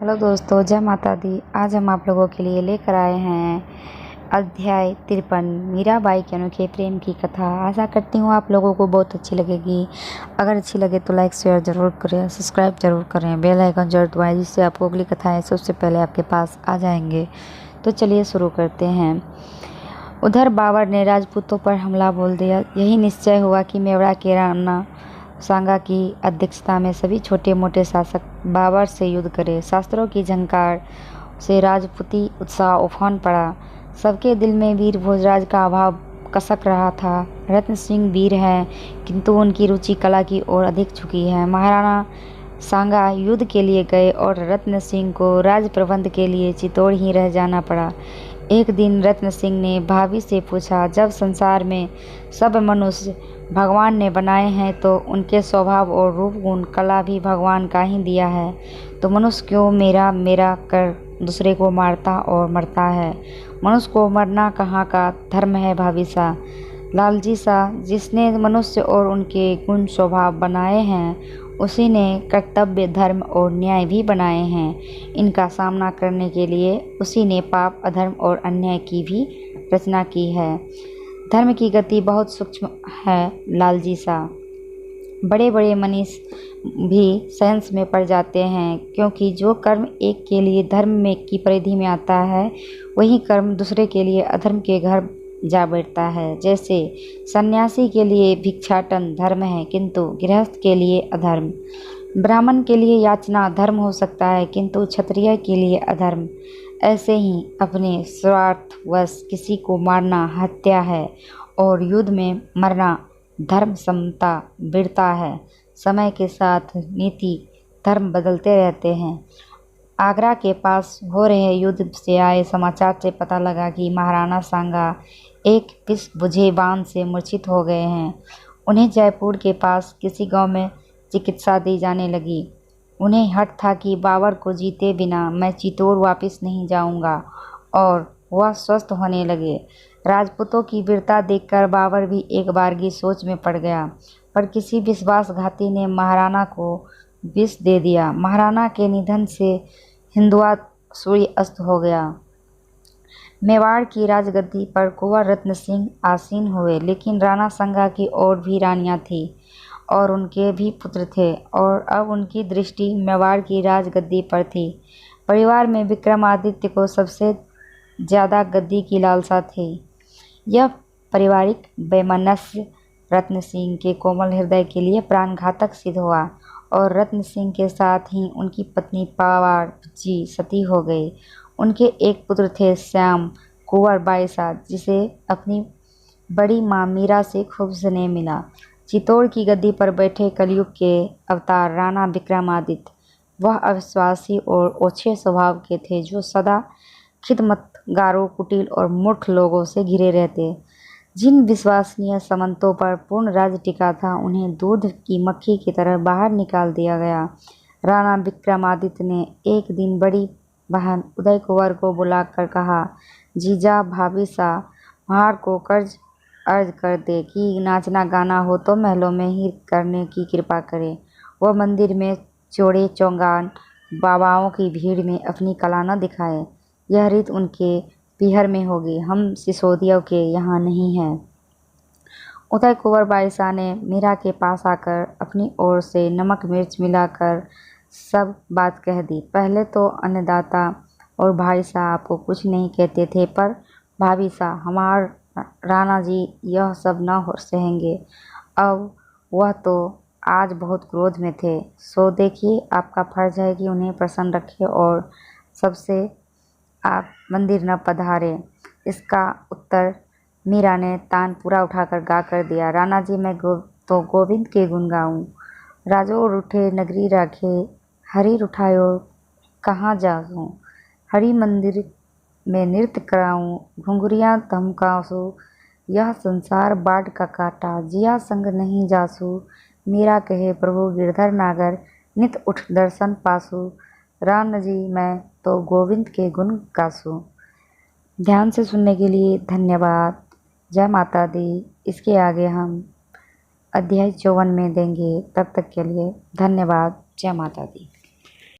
Hello दोस्तों, जय माता दी। आज हम आप लोगों के लिए लेकर आए हैं अध्याय 53 मीराबाई के अनोखे प्रेम की कथा। आशा करती हूँ आप लोगों को बहुत अच्छी लगेगी। अगर अच्छी लगे तो लाइक शेयर ज़रूर करें, सब्सक्राइब ज़रूर करें, बेल आइकन जरूर दबाएं, जिससे आपको अगली कथाएँ सबसे पहले आपके पास आ जाएंगे। तो चलिए शुरू करते हैं। उधर बाबर ने राजपूतों पर हमला बोल दिया। यही निश्चय हुआ कि मेवाड़ के राणा सांगा की अध्यक्षता में सभी छोटे मोटे शासक बाबर से युद्ध करें। शास्त्रों की झंकार से राजपूती उत्साह उफान पड़ा। सबके दिल में वीर भोजराज का अभाव कसक रहा था। रत्न सिंह वीर हैं, किंतु उनकी रुचि कला की ओर अधिक झुकी है। महाराणा सांगा युद्ध के लिए गए और रत्न सिंह को राज प्रबंध के लिए चित्तौड़ ही रह जाना पड़ा। एक दिन रत्न सिंह ने भाभी से पूछा, जब संसार में सब मनुष्य भगवान ने बनाए हैं तो उनके स्वभाव और रूप गुण कला भी भगवान का ही दिया है, तो मनुष्य क्यों मेरा मेरा कर दूसरे को मारता और मरता है? मनुष्य को मरना कहाँ का धर्म है भाभी सा, लालजी सा। जिसने मनुष्य और उनके गुण स्वभाव बनाए हैं उसी ने कर्तव्य धर्म और न्याय भी बनाए हैं। इनका सामना करने के लिए उसी ने पाप अधर्म और अन्याय की भी रचना की है। धर्म की गति बहुत सूक्ष्म है लालजी सा। बड़े बड़े मनीष भी सेंस में पड़ जाते हैं, क्योंकि जो कर्म एक के लिए धर्म में की परिधि में आता है वही कर्म दूसरे के लिए अधर्म के घर जा बैठता है। जैसे सन्यासी के लिए भिक्षाटन धर्म है, किंतु गृहस्थ के लिए अधर्म। ब्राह्मण के लिए याचना धर्म हो सकता है, किंतु क्षत्रिय के लिए अधर्म। ऐसे ही अपने स्वार्थवश किसी को मारना हत्या है और युद्ध में मरना धर्म समता वीरता है। समय के साथ नीति धर्म बदलते रहते हैं। आगरा के पास हो रहे युद्ध से आए समाचार से पता लगा कि महाराणा सांगा एक पिस बुझे बाण से मूर्छित हो गए हैं। उन्हें जयपुर के पास किसी गांव में चिकित्सा दी जाने लगी। उन्हें हठ था कि बाबर को जीते बिना मैं चित्तौड़ वापस नहीं जाऊंगा, और वह स्वस्थ होने लगे। राजपूतों की वीरता देखकर बाबर भी एक बारगी सोच में पड़ गया, पर किसी विश्वासघाती ने महाराणा को विष दे दिया। महाराणा के निधन से हिंदुआ सूर्य अस्त हो गया। मेवाड़ की राजगद्दी पर कुंवर रत्न सिंह आसीन हुए, लेकिन राणा सांगा की और भी रानियां थीं और उनके भी पुत्र थे, और अब उनकी दृष्टि मेवाड़ की राजगद्दी पर थी। परिवार में विक्रमादित्य को सबसे ज़्यादा गद्दी की लालसा थी। यह पारिवारिक वैमनस्य रत्न सिंह के कोमल हृदय के लिए प्राणघातक सिद्ध हुआ, और रत्न सिंह के साथ ही उनकी पत्नी पावाड़ जी सती हो गई। उनके एक पुत्र थे श्याम कुंवर बाईसा, जिसे अपनी बड़ी माँ मीरा से खूब स्नेह मिला। चित्तौड़ की गद्दी पर बैठे कलयुग के अवतार राणा विक्रमादित्य वह अविश्वासी और ओछे स्वभाव के थे, जो सदा खिदमतगारों, कुटिल और मूर्ख लोगों से घिरे रहते। जिन विश्वसनीय सामंतों पर पूर्ण राज टिका था, उन्हें दूध की मक्खी की तरह बाहर निकाल दिया गया। राणा विक्रमादित्य ने एक दिन बड़ी बहन उदय कुंवर को बुलाकर कहा, जीजा भाभी सा म्हार को कर्ज अर्ज कर दे कि नाचना गाना हो तो महलों में ही करने की कृपा करे। वह मंदिर में चौड़े चौगान बाबाओं की भीड़ में अपनी कला न दिखाए। यह रीत उनके पीहर में होगी, हम सिसोदियों के यहाँ नहीं है। उदय कुंवर बाईसा ने मीरा के पास आकर अपनी ओर से नमक मिर्च मिलाकर सब बात कह दी। पहले तो अन्नदाता और भाई साहब को कुछ नहीं कहते थे, पर भाभी सा हमार राणा जी यह सब न हो सहेंगे। अब वह तो आज बहुत क्रोध में थे, सो देखिए आपका फर्ज है कि उन्हें प्रसन्न रखें और सबसे आप मंदिर न पधारे। इसका उत्तर मीरा ने तान पूरा उठाकर गा कर दिया, राणा जी मैं तो गोविंद के गुण गाऊं। राजो उठे नगरी राखे हरि उठायो कहाँ जाऊं। हरि मंदिर में नृत्य कराऊं, घुंघरियाँ धमकाऊं। यह संसार बाढ़ का काटा, जिया संग नहीं जासू। मीरा कहे प्रभु गिरधर नागर, नित उठ दर्शन पासू। राम जी मैं तो गोविंद के गुण गासू। ध्यान से सुनने के लिए धन्यवाद। जय माता दी। इसके आगे हम अध्याय 54 में देंगे। तब तक के लिए धन्यवाद। जय माता दी।